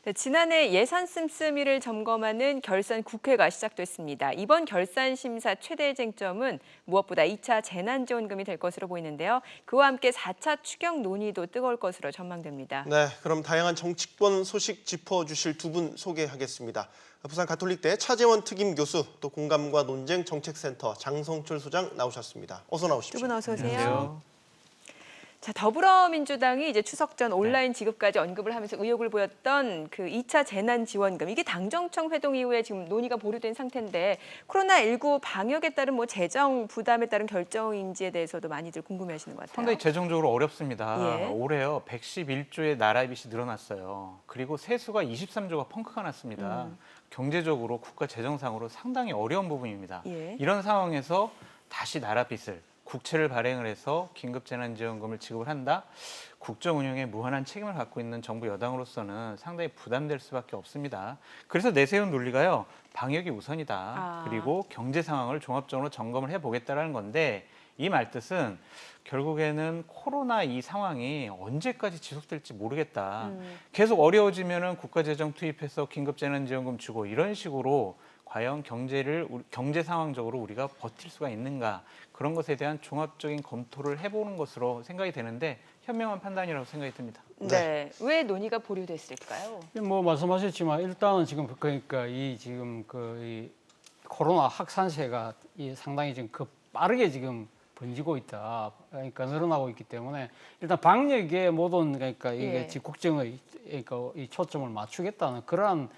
네, 지난해 예산 씀씀이를 점검하는 결산 국회가 시작됐습니다. 이번 결산 심사 최대 쟁점은 무엇보다 2차 재난지원금이 될 것으로 보이는데요. 그와 함께 4차 추경 논의도 뜨거울 것으로 전망됩니다. 네, 그럼 다양한 정치권 소식 짚어주실 두 분 소개하겠습니다. 부산 가톨릭대 차재원 특임 교수, 또 공감과 논쟁 정책센터 장성철 소장 나오셨습니다. 어서 나오십시오. 두 분 어서 오세요. 안녕하세요. 자, 더불어민주당이 이제 추석 전 온라인 지급까지 언급을 하면서 의혹을 보였던 그 2차 재난지원금. 이게 당정청 회동 이후에 지금 논의가 보류된 상태인데 코로나19 방역에 따른 뭐 재정 부담에 따른 결정인지에 대해서도 많이들 궁금해하시는 것 같아요. 상당히 재정적으로 어렵습니다. 예. 올해요 111조의 나라 빚이 늘어났어요. 그리고 세수가 23조가 펑크가 났습니다. 경제적으로 국가 재정상으로 상당히 어려운 부분입니다. 예. 이런 상황에서 다시 나라 빚을 국채를 발행을 해서 긴급재난지원금을 지급을 한다. 국정 운영에 무한한 책임을 갖고 있는 정부 여당으로서는 상당히 부담될 수밖에 없습니다. 그래서 내세운 논리가요. 방역이 우선이다. 그리고 경제 상황을 종합적으로 점검을 해보겠다라는 건데 이 말뜻은 결국에는 코로나 이 상황이 언제까지 지속될지 모르겠다. 계속 어려워지면은 국가재정 투입해서 긴급재난지원금 주고 이런 식으로 과연 경제 상황적으로 우리가 버틸 수가 있는가 그런 것에 대한 종합적인 검토를 해보는 것으로 생각이 되는데 현명한 판단이라고 생각이 듭니다. 네. 왜 논의가 보류됐을까요? 뭐 말씀하셨지만 일단은 지금 그러니까 이 지금 이 코로나 확산세가 상당히 지금 빠르게 지금 번지고 있다. 그러니까 늘어나고 있기 때문에 일단 방역에 모든 그러니까 이게 국정의 그러니까 이 초점을 맞추겠다는 그러한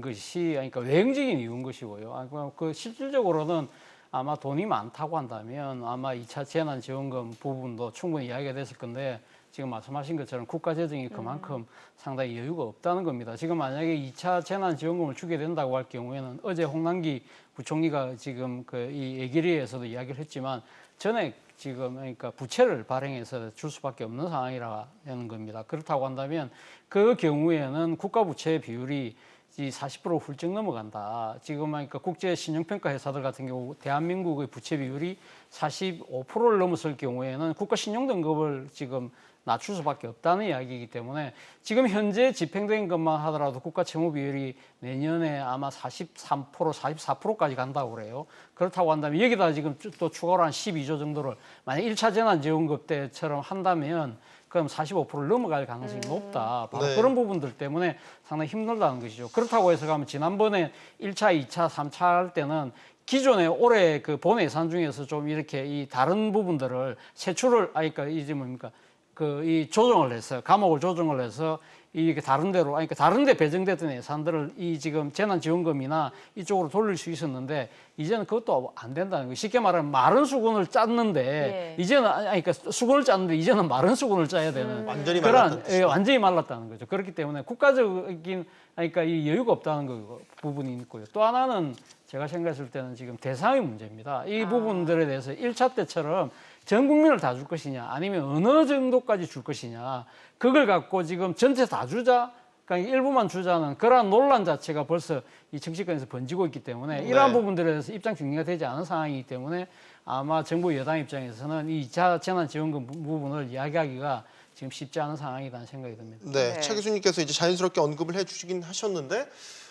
것이 그러니까 외형적인 이유인 것이고요. 그 실질적으로는 아마 돈이 많다고 한다면 아마 2차 재난지원금 부분도 충분히 이야기가 됐을 건데 지금 말씀하신 것처럼 국가 재정이 그만큼 상당히 여유가 없다는 겁니다. 지금 만약에 2차 재난지원금을 주게 된다고 할 경우에는 어제 홍남기 부총리가 지금 이 예결위에서도 이야기를 했지만 전액 지금 그러니까 부채를 발행해서 줄 수밖에 없는 상황이라는 겁니다. 그렇다고 한다면 그 경우에는 국가 부채 비율이 40% 훌쩍 넘어간다. 지금 그러니까 국제 신용평가 회사들 같은 경우 대한민국의 부채 비율이 45%를 넘었을 경우에는 국가 신용 등급을 지금 낮출 수밖에 없다는 이야기이기 때문에 지금 현재 집행된 것만 하더라도 국가 채무 비율이 내년에 아마 43%, 44%까지 간다고 그래요. 그렇다고 한다면 여기다 지금 또 추가로 한 12조 정도를 만약 1차 재난지원금 때처럼 한다면 그럼 45%를 넘어갈 가능성이 높다. 바로 그런 부분들 때문에 상당히 힘들다는 것이죠. 그렇다고 해서 가면 지난번에 1차, 2차, 3차 할 때는 기존에 올해 그 본 예산 중에서 좀 이렇게 이 다른 부분들을 세출을 그러니까 이제 뭡니까 이 조정을 해서 감옥을 조정을 해서 이게 다른 데로 그러니까 다른 데 배정됐던 예산들을 이 지금 재난지원금이나 이쪽으로 돌릴 수 있었는데 이제는 그것도 안 된다는 거예요. 쉽게 말하면 마른 수건을 짰는데 이제는 그러니까 수건을 짰는데 이제는 마른 수건을 짜야 되는 완전히 그런 완전히 말랐다는 거죠. 그렇기 때문에 국가적인 그러니까 이 여유가 없다는 부분이 있고요. 또 하나는 제가 생각했을 때는 지금 대상의 문제입니다. 이 부분들에 대해서 1차 때처럼 전 국민을 다 줄 것이냐 아니면 어느 정도까지 줄 것이냐 그걸 갖고 지금 전체 다 주자 그러니까 일부만 주자는 그러한 논란 자체가 벌써 이 정치권에서 번지고 있기 때문에 이러한 부분들에 대해서 입장 정리가 되지 않은 상황이기 때문에 아마 정부 여당 입장에서는 이 2차 재난지원금 부분을 이야기하기가 지금 쉽지 않은 상황이라는 생각이 듭니다. 네, 차 교수님께서 이제 자연스럽게 언급을 해주시긴 하셨는데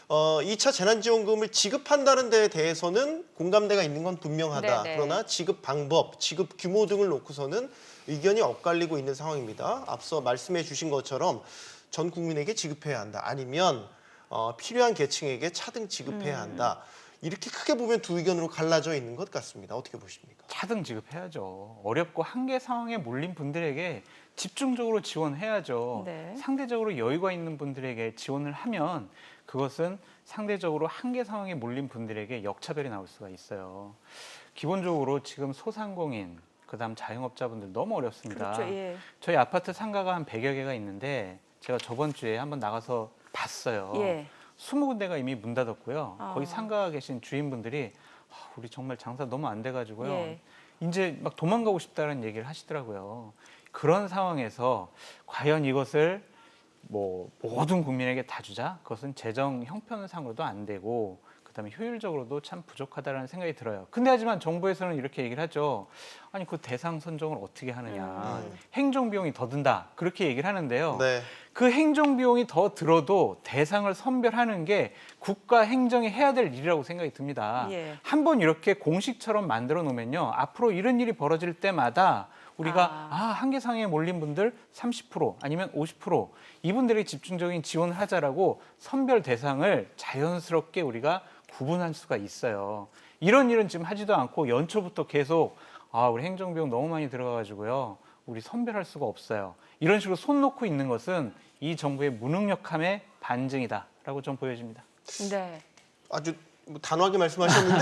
2차 재난지원금을 지급한다는 데에 대해서는 공감대가 있는 건 분명하다. 그러나 지급 방법, 지급 규모 등을 놓고서는 의견이 엇갈리고 있는 상황입니다. 앞서 말씀해 주신 것처럼 전 국민에게 지급해야 한다. 아니면 필요한 계층에게 차등 지급해야 한다. 이렇게 크게 보면 두 의견으로 갈라져 있는 것 같습니다. 어떻게 보십니까? 차등 지급해야죠. 어렵고 한계 상황에 몰린 분들에게 집중적으로 지원해야죠. 상대적으로 여유가 있는 분들에게 지원을 하면 그것은 상대적으로 한계 상황에 몰린 분들에게 역차별이 나올 수가 있어요. 기본적으로 지금 소상공인, 그다음 자영업자분들 너무 어렵습니다. 그렇죠. 저희 아파트 상가가 한 100여 개가 있는데 제가 저번 주에 한번 나가서 봤어요. 20군데가 이미 문 닫았고요. 거기 상가에 계신 주인분들이 우리 정말 장사 너무 안 돼가지고요. 이제 막 도망가고 싶다는 얘기를 하시더라고요. 그런 상황에서 과연 이것을 뭐 모든 국민에게 다 주자? 그것은 재정 형편상으로도 안 되고 그다음에 효율적으로도 참 부족하다라는 생각이 들어요. 근데 하지만 정부에서는 이렇게 얘기를 하죠. 아니 그 대상 선정을 어떻게 하느냐. 행정 비용이 더 든다. 그렇게 얘기를 하는데요. 네. 그 행정 비용이 더 들어도 대상을 선별하는 게 국가 행정이 해야 될 일이라고 생각이 듭니다. 예. 한번 이렇게 공식처럼 만들어 놓으면요. 앞으로 이런 일이 벌어질 때마다 우리가 한계상에 몰린 분들 30% 아니면 50% 이분들에게 집중적인 지원을 하자라고 선별 대상을 자연스럽게 우리가 구분할 수가 있어요. 이런 일은 지금 하지도 않고 연초부터 계속 우리 행정비용 너무 많이 들어가가지고요. 우리 선별할 수가 없어요. 이런 식으로 손 놓고 있는 것은 이 정부의 무능력함의 반증이다라고 좀 보여집니다. 네. 아주 뭐 단호하게 말씀하셨는데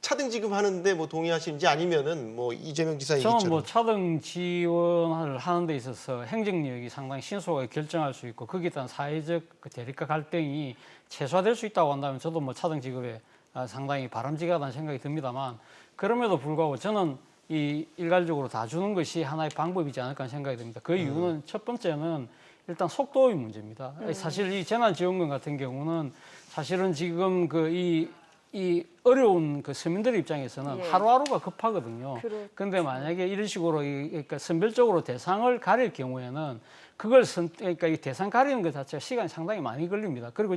차등 지급하는데 뭐 동의하시는지 아니면은 뭐 이재명 지사 얘기처럼 저는 뭐 차등 지원을 하는 데 있어서 행정력이 상당히 신속하게 결정할 수 있고 거기에 따른 사회적 그 대립과 갈등이 최소화될 수 있다고 한다면 저도 뭐 차등 지급에 상당히 바람직하다는 생각이 듭니다만 그럼에도 불구하고 저는 이 일괄적으로 다 주는 것이 하나의 방법이지 않을까 하는 생각이 듭니다. 그 이유는 첫 번째는 일단 속도의 문제입니다. 사실 이 재난지원금 같은 경우는 사실은 지금 이 어려운 그 서민들 입장에서는 예. 하루하루가 급하거든요. 그렇죠. 그런데 만약에 이런 식으로 그러니까 선별적으로 대상을 가릴 경우에는 그러니까 이 대상 가리는 것 자체가 시간이 상당히 많이 걸립니다. 그리고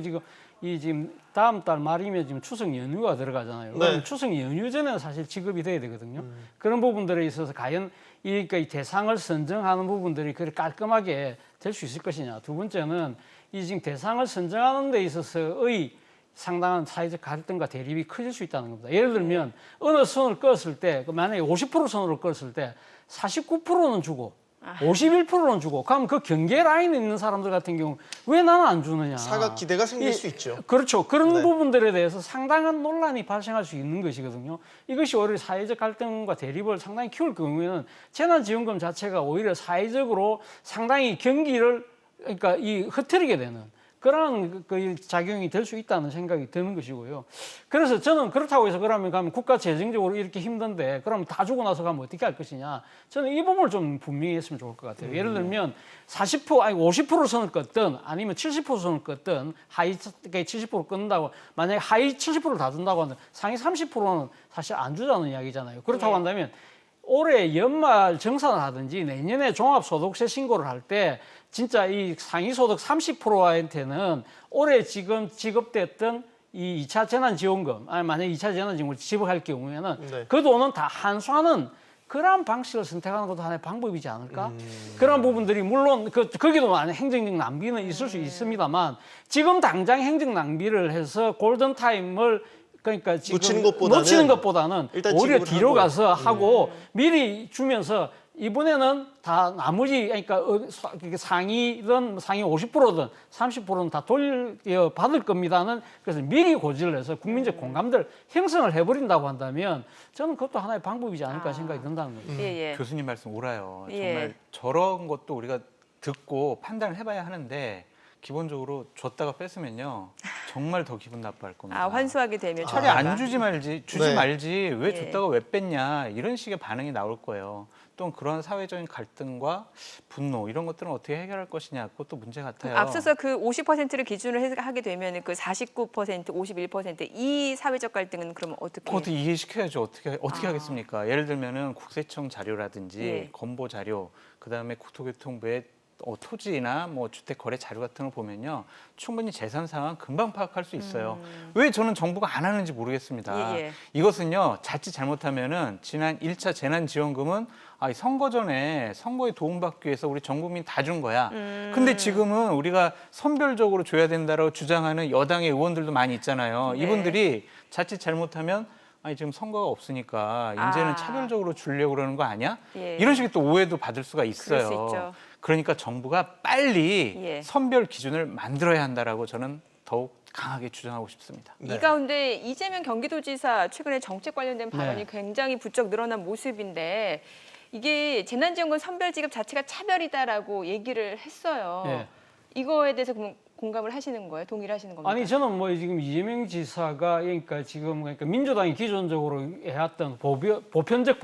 지금 다음 달 말이면 지금 추석 연휴가 들어가잖아요. 그럼 네. 추석 연휴 전에는 사실 지급이 돼야 되거든요. 그런 부분들에 있어서 과연 그러니까 이 대상을 선정하는 부분들이 그렇게 깔끔하게 될 수 있을 것이냐. 두 번째는 이 지금 대상을 선정하는 데 있어서의 상당한 사회적 갈등과 대립이 커질 수 있다는 겁니다. 예를 들면 어느 선을 껐을 때 만약에 50% 선으로 껐을 때 49%는 주고 51%는 주고 그럼 그 경계 라인에 있는 사람들 같은 경우 왜 나는 안 주느냐. 사각지대가 생길 수 있죠. 그렇죠. 그런 네. 부분들에 대해서 상당한 논란이 발생할 수 있는 것이거든요. 이것이 오히려 사회적 갈등과 대립을 상당히 키울 경우에는 재난지원금 자체가 오히려 사회적으로 상당히 경기를 그러니까 흐트리게 되는 그런 그 작용이 될 수 있다는 생각이 드는 것이고요. 그래서 저는 그렇다고 해서 그러면 국가 재정적으로 이렇게 힘든데 그럼 다 주고 나서 가면 어떻게 할 것이냐. 저는 이 부분을 좀 분명히 했으면 좋을 것 같아요. 예를 들면 50% 선을 껐든 아니면 70% 선을 껐든 하위 70% 끊는다고 만약에 하위 70%를 다 준다고 하면 상위 30%는 사실 안 주자는 이야기잖아요. 그렇다고 한다면 올해 연말 정산을 하든지 내년에 종합소득세 신고를 할 때 진짜 이 상위소득 30%한테는 올해 지금 지급됐던 이 2차 재난지원금, 만약에 2차 재난지원금을 지급할 경우에는 네. 그 돈은 다 환수하는 그런 방식을 선택하는 것도 하나의 방법이지 않을까? 그런 부분들이 물론 거기도 행정적 낭비는 있을 수 있습니다만 지금 당장 행정 낭비를 해서 골든타임을 그러니까 지금 놓치는 것보다는 일단 오히려 지급을 뒤로 하고. 가서 하고 미리 주면서 이번에는 다 나머지 그러니까 상위든 상위 50%든 30%는 다 돌려받을 겁니다는 그래서 미리 고지를 해서 국민적 공감대를 형성을 해버린다고 한다면 저는 그것도 하나의 방법이지 않을까 생각이 든다는 거죠. 예. 교수님 말씀 옳아요. 예. 정말 저런 것도 우리가 듣고 판단을 해봐야 하는데 기본적으로 줬다가 뺐으면요 정말 더 기분 나빠할 겁니다. 환수하게 되면 차라리 안 주지 말지 네. 말지 왜 예. 줬다가 왜 뺐냐 이런 식의 반응이 나올 거예요. 또 그런 사회적인 갈등과 분노 이런 것들은 어떻게 해결할 것이냐 그것도 문제 같아요. 앞서서 그 50%를 기준으로 하게 되면 그 49%, 51%이 사회적 갈등은 그러면 어떻게? 그것도 이해시켜야죠. 어떻게 하겠습니까? 예를 들면은 국세청 자료라든지 예. 건보 자료, 그다음에 국토교통부의 토지나 뭐 주택 거래 자료 같은 걸 보면요 충분히 재산 상황 금방 파악할 수 있어요. 왜 저는 정부가 안 하는지 모르겠습니다. 예. 이것은요 자칫 잘못하면은 지난 1차 재난지원금은 선거 전에 선거에 도움받기 위해서 우리 전 국민 다 준 거야. 근데 지금은 우리가 선별적으로 줘야 된다고 주장하는 여당의 의원들도 많이 있잖아요. 네. 이분들이 자칫 잘못하면 지금 선거가 없으니까 이제는 차별적으로 주려고 그러는 거 아니야? 예. 이런 식의 또 오해도 받을 수가 그럴 있어요. 수 있죠. 그러니까 정부가 빨리 예. 선별 기준을 만들어야 한다라고 저는 더욱 강하게 주장하고 싶습니다. 네. 이 가운데 이재명 경기도지사 최근에 정책 관련된 발언이 네. 굉장히 부쩍 늘어난 모습인데 이게 재난지원금 선별 지급 자체가 차별이다라고 얘기를 했어요. 예. 이거에 대해서 그럼 공감을 하시는 거예요? 동의를 하시는 겁니까? 아니 저는 뭐 지금 이재명 지사가 그러니까 민주당이 기존적으로 해왔던 보편적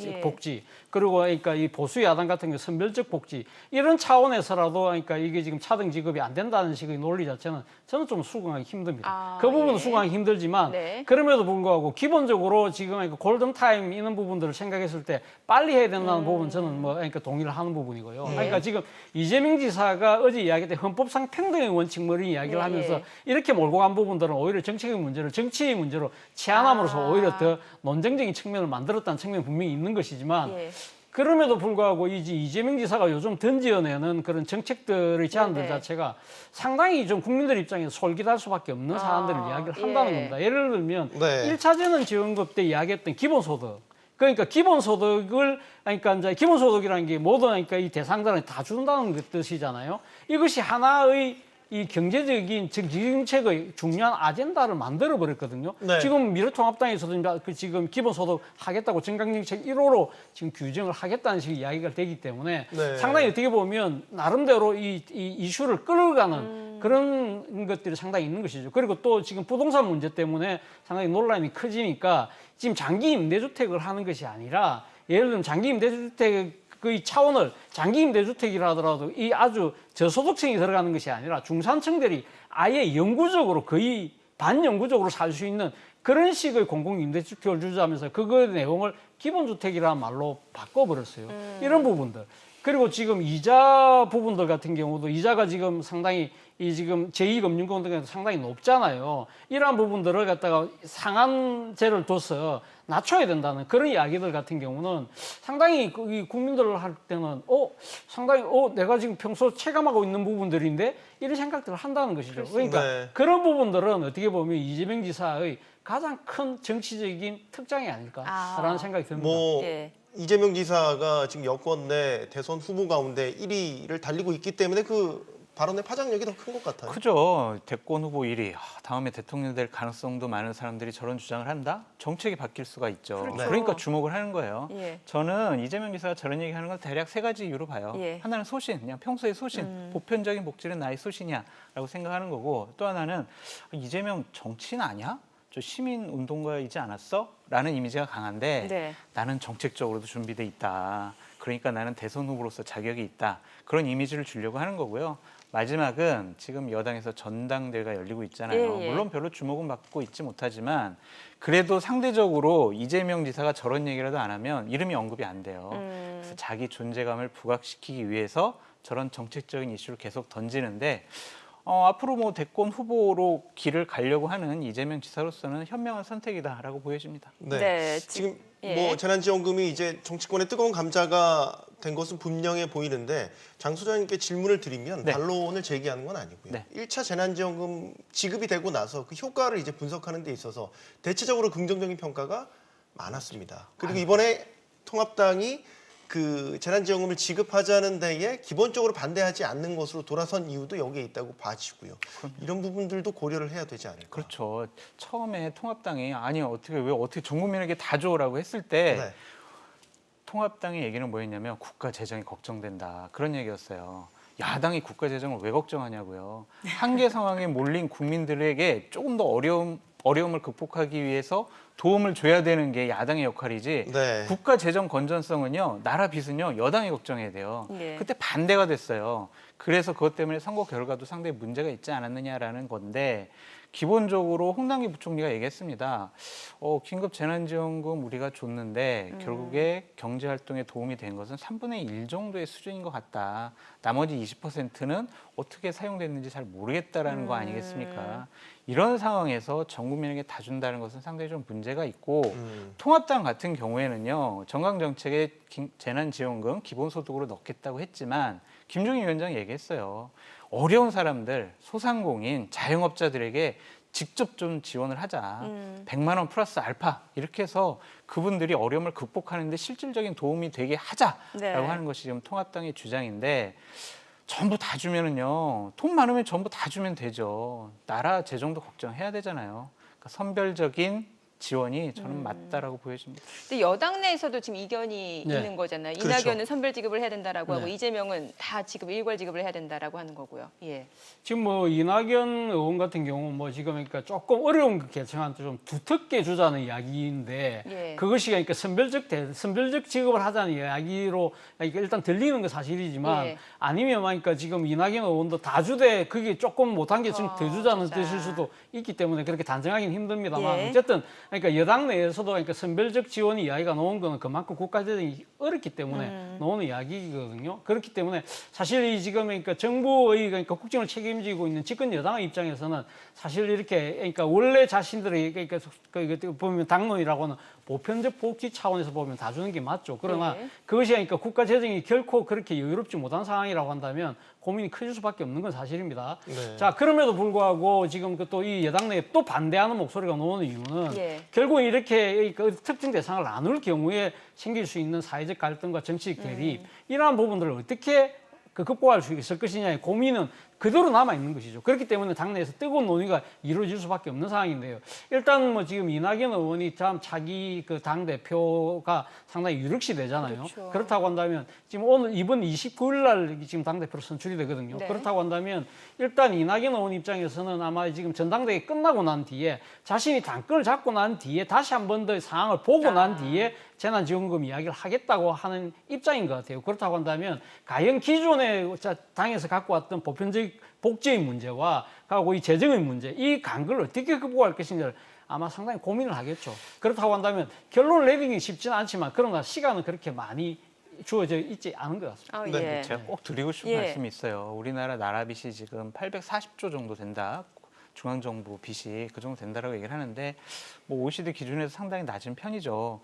예. 복지 그리고 그러니까 이 보수 야당 같은 경우 선별적 복지 이런 차원에서라도 그러니까 이게 지금 차등 지급이 안 된다는 식의 논리 자체는 저는 좀 수긍하기 힘듭니다. 그 부분은 예. 수긍하기 힘들지만 네. 그럼에도 불구하고 기본적으로 지금 그러니까 골든 타임 이런 부분들을 생각했을 때 빨리 해야 된다는 부분은 저는 뭐 그러니까 동의를 하는 부분이고요. 예. 그러니까 지금 이재명 지사가 어제 이야기했던 헌법상 평등의 원칙 머리 이야기를 예, 하면서 예. 이렇게 몰고 간 부분들은 오히려 정치적 문제를 정치의 문제로 치환함으로써 오히려 더 논쟁적인 측면을 만들었다는 측면이 분명히 있는 것이지만 예. 그럼에도 불구하고 이재명 지사가 요즘 던지어내는 그런 정책들의 제안들 네. 자체가 상당히 좀 국민들 입장에서 솔깃할 수밖에 없는 사안들을 이야기를 한다는 예. 겁니다. 예를 들면 네. 1차 재난 지원금 때 이야기했던 기본소득. 그러니까 기본소득을 그러니까 이제 기본소득이라는 게 모든 그러니까 이 대상자한테 다 준다는 그 뜻이잖아요. 이것이 하나의 이 경제적인 정책의 중요한 아젠다를 만들어 버렸거든요. 네. 지금 미래통합당에서도 그 지금 기본소득 하겠다고 정강정책 1호로 지금 규정을 하겠다는 식의 이야기가 되기 때문에 네. 상당히 어떻게 보면 나름대로 이 이슈를 끌어가는 그런 것들이 상당히 있는 것이죠. 그리고 또 지금 부동산 문제 때문에 상당히 논란이 커지니까 지금 장기 임대주택을 하는 것이 아니라 예를 들면 장기 임대주택 그 차원을 장기 임대주택이라 하더라도 이 아주 저소득층이 들어가는 것이 아니라 중산층들이 아예 영구적으로 거의 반영구적으로 살 수 있는 그런 식의 공공임대주택을 주자면서 그거의 내용을 기본주택이라는 말로 바꿔버렸어요. 이런 부분들. 그리고 지금 이자 부분들 같은 경우도 이자가 지금 상당히 이 지금 제2금융권 등에서 상당히 높잖아요. 이러한 부분들을 갖다가 상한제를 둬서 낮춰야 된다는 그런 이야기들 같은 경우는 상당히 이 국민들 할 때는 상당히 내가 지금 평소 체감하고 있는 부분들인데 이런 생각들을 한다는 것이죠. 그러니까 네. 그런 부분들은 어떻게 보면 이재명 지사의 가장 큰 정치적인 특장이 아닐까라는 생각이 듭니다. 뭐 예. 이재명 지사가 지금 여권 내 대선 후보 가운데 1위를 달리고 있기 때문에 그 발언의 파장력이 더 큰 것 같아요. 크죠. 대권 후보 1위. 다음에 대통령 될 가능성도 많은 사람들이 저런 주장을 한다? 정책이 바뀔 수가 있죠. 그렇죠. 그러니까 주목을 하는 거예요. 예. 저는 이재명 지사가 저런 얘기하는 건 대략 세 가지 이유로 봐요. 예. 하나는 소신, 그냥 평소의 소신, 보편적인 복지는 나의 소신이야라고 생각하는 거고 또 하나는 이재명 정치인 아니야? 저 시민 운동가이지 않았어? 라는 이미지가 강한데 네. 나는 정책적으로도 준비돼 있다. 그러니까 나는 대선 후보로서 자격이 있다. 그런 이미지를 주려고 하는 거고요. 마지막은 지금 여당에서 전당대회가 열리고 있잖아요. 예, 예. 물론 별로 주목은 받고 있지 못하지만 그래도 상대적으로 이재명 지사가 저런 얘기라도 안 하면 이름이 언급이 안 돼요. 그래서 자기 존재감을 부각시키기 위해서 저런 정책적인 이슈를 계속 던지는데 앞으로 뭐 대권 후보로 길을 가려고 하는 이재명 지사로서는 현명한 선택이다라고 보여집니다. 네. 네, 지금 예. 뭐 재난지원금이 이제 정치권의 뜨거운 감자가 된 것은 분명해 보이는데 장 소장님께 질문을 드리면 네. 반론을 제기하는 건 아니고요. 네. 1차 재난지원금 지급이 되고 나서 그 효과를 이제 분석하는 데 있어서 대체적으로 긍정적인 평가가 많았습니다. 그리고 이번에 통합당이 그 재난지원금을 지급하자는 데에 기본적으로 반대하지 않는 것으로 돌아선 이유도 여기에 있다고 봐지고요. 이런 부분들도 고려를 해야 되지 않을까. 그렇죠. 처음에 통합당이 아니 어떻게 전 국민에게 다 줘라고 했을 때 네. 통합당의 얘기는 뭐였냐면 국가 재정이 걱정된다 그런 얘기였어요. 야당이 국가 재정을 왜 걱정하냐고요. 한계 상황에 몰린 국민들에게 조금 더 어려움을 극복하기 위해서 도움을 줘야 되는 게 야당의 역할이지. 네. 국가 재정 건전성은요, 나라 빚은요 여당이 걱정해야 돼요. 예. 그때 반대가 됐어요. 그래서 그것 때문에 선거 결과도 상당히 문제가 있지 않았느냐라는 건데 기본적으로 홍남기 부총리가 얘기했습니다. 긴급 재난지원금 우리가 줬는데 결국에 경제 활동에 도움이 된 것은 3분의 1 정도의 수준인 것 같다. 나머지 20%는 어떻게 사용됐는지 잘 모르겠다라는 거 아니겠습니까? 이런 상황에서 전 국민에게 다 준다는 것은 상당히 좀 문제가 있고 통합당 같은 경우에는요. 정강정책에 재난지원금 기본소득으로 넣겠다고 했지만 김종인 위원장이 얘기했어요. 어려운 사람들, 소상공인, 자영업자들에게 직접 좀 지원을 하자. 100만 원 플러스 알파 이렇게 해서 그분들이 어려움을 극복하는 데 실질적인 도움이 되게 하자라고 네. 하는 것이 지금 통합당의 주장인데 전부 다 주면은요. 돈 많으면 전부 다 주면 되죠. 나라 재정도 걱정해야 되잖아요. 그러니까 선별적인 지원이 저는 맞다라고 보여집니다. 근데 여당 내에서도 지금 이견이 네. 있는 거잖아요. 그렇죠. 이낙연은 선별 지급을 해야 된다라고 하고 네. 이재명은 다 지급 일괄 지급을 해야 된다라고 하는 거고요. 예. 지금 뭐 이낙연 의원 같은 경우 뭐 지금 그러니까 조금 어려운 계층한테 좀 두텁게 주자는 이야기인데 예. 그것이 그러니까 선별적 지급을 하자는 이야기로 그러니까 일단 들리는 건 사실이지만 예. 아니면 그러니까 지금 이낙연 의원도 다 주되 그게 조금 못한 게 지금 더 주자는 주자. 뜻일 수도 있기 때문에 그렇게 단정하기는 힘듭니다만 예. 어쨌든 그러니까 여당 내에서도 그러니까 선별적 지원 이야기가 나온 거는 그만큼 국가 재정이 어렵기 때문에 나오는 이야기거든요. 그렇기 때문에 사실 이 지금 그러니까 정부의 그러니까 국정을 책임지고 있는 집권 여당의 입장에서는 사실 이렇게 그러니까 원래 자신들의 그러니까 그 보면 당론이라고는 보편적 복지 차원에서 보면 다 주는 게 맞죠. 그러나 네. 그것이 그러니까 국가 재정이 결코 그렇게 여유롭지 못한 상황이라고 한다면 고민이 커질 수밖에 없는 건 사실입니다. 네. 자, 그럼에도 불구하고 지금 또 이 여당 내에 또 반대하는 목소리가 나오는 이유는 예. 결국 이렇게 그 특정 대상을 나눌 경우에 생길 수 있는 사회적 갈등과 정치적 대립 이러한 부분들을 어떻게 극복할 수 있을 것이냐의 고민은 그대로 남아 있는 것이죠. 그렇기 때문에 당내에서 뜨거운 논의가 이루어질 수밖에 없는 상황인데요. 일단 뭐 지금 이낙연 의원이 참 자기 그 당 대표가 상당히 유력시 되잖아요. 그렇죠. 그렇다고 한다면 지금 오늘 이번 29일 날 지금 당 대표로 선출이 되거든요. 네. 그렇다고 한다면 일단 이낙연 의원 입장에서는 아마 지금 전당대회 끝나고 난 뒤에 자신이 당권을 잡고 난 뒤에 다시 한 번 더 상황을 보고 난 뒤에 재난지원금 이야기를 하겠다고 하는 입장인 것 같아요. 그렇다고 한다면 과연 기존에 당에서 갖고 왔던 보편적 복지의 문제와 하고 이 재정의 문제, 이 간극을 어떻게 극복할 것인지를 아마 상당히 고민을 하겠죠. 그렇다고 한다면 결론을 내리기 쉽지는 않지만 그러나 시간은 그렇게 많이 주어져 있지 않은 것 같습니다. 아, 네. 예. 제가 꼭 드리고 싶은 예. 말씀이 있어요. 우리나라 나라 빚이 지금 840조 정도 된다. 중앙정부 빚이 그 정도 된다라고 얘기를 하는데 뭐 OECD 기준에서 상당히 낮은 편이죠.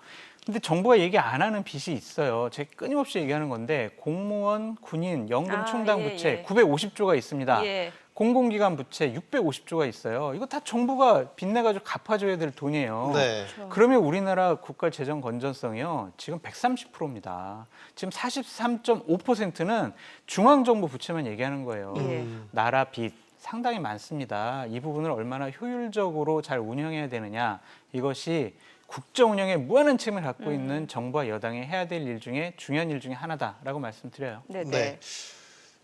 근데 정부가 얘기 안 하는 빚이 있어요. 제가 끊임없이 얘기하는 건데 공무원, 군인, 연금 충당 예, 부채 예. 950조가 있습니다. 예. 공공기관 부채 650조가 있어요. 이거 다 정부가 빚내가지고 갚아줘야 될 돈이에요. 네. 그러면 우리나라 국가 재정 건전성이요. 지금 130%입니다. 지금 43.5%는 중앙정부 부채만 얘기하는 거예요. 예. 나라 빚 상당히 많습니다. 이 부분을 얼마나 효율적으로 잘 운영해야 되느냐. 이것이 국정 운영에 무한한 책임을 갖고 있는 정부와 여당이 해야 될 일 중에 중요한 일 중에 하나다라고 말씀드려요. 네, 네. 네.